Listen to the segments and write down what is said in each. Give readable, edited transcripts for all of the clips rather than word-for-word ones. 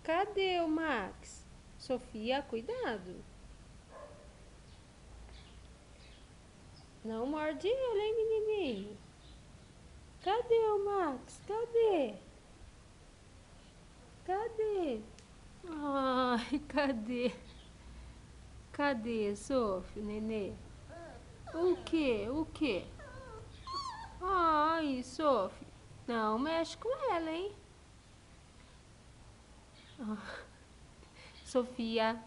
Cadê o Max? Sofia, cuidado. Não morde ele, hein, menininho? Cadê o Max? Cadê? Cadê? Ai, cadê? Cadê, Sofia, nenê? O quê? O quê? Ai, Sofia. Não mexe com ela, hein? Ah, Sofia.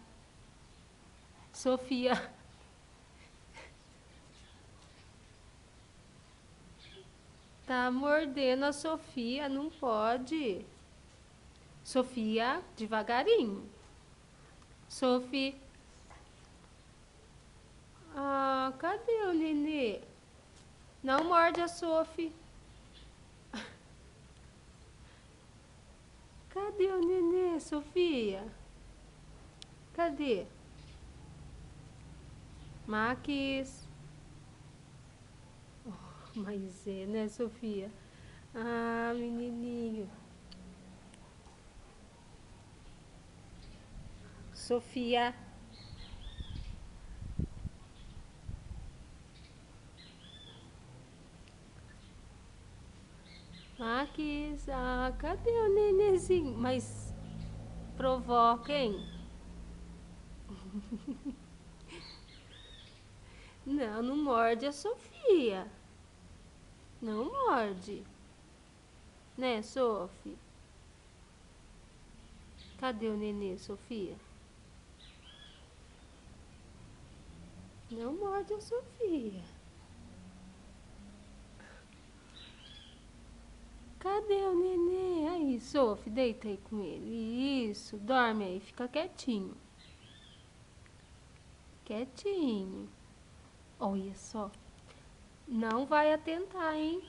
Sofia. Tá mordendo a Sofia, não pode. Sofia, devagarinho. Sofia. Ah, cadê o nenê? Não morde a Sofia. Cadê o nenê, Sofia? Cadê? Max. Oh, mas é, né, Sofia? Ah, menininho. Sofia. Max. Ah, cadê o nenenzinho? Mas provoca, hein? Não, não morde a Sofia. Não morde. Né, Sofia? Cadê o nenê, Sofia? Não morde a Sofia. Cadê o nenê? Aí, Sofia, deita aí com ele. Isso, dorme aí, fica quietinho. Quietinho. Olha só. Não vai atentar, hein?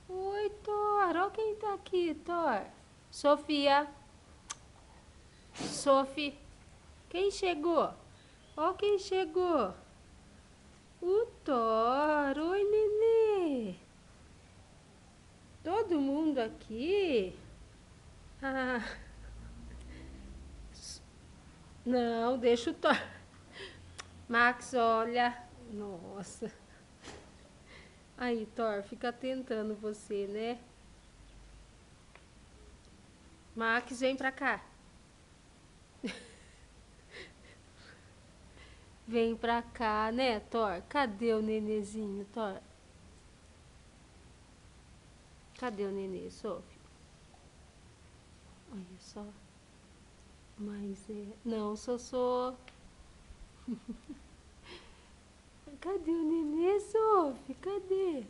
Oi, Thor. Olha quem tá aqui, Thor. Sofia. Sophie. Quem chegou? Ó quem chegou. O Thor. Oi, nenê. Todo mundo aqui? Ah, não, deixa o Thor. Max, olha. Nossa. Aí, Thor, fica tentando você, né? Max, vem pra cá. Vem pra cá, né, Thor? Cadê o nenezinho, Thor? Cadê o nenê, Sophie? Olha só. Mas é... Não, Sossô. Cadê o nenê, Sophie? Cadê?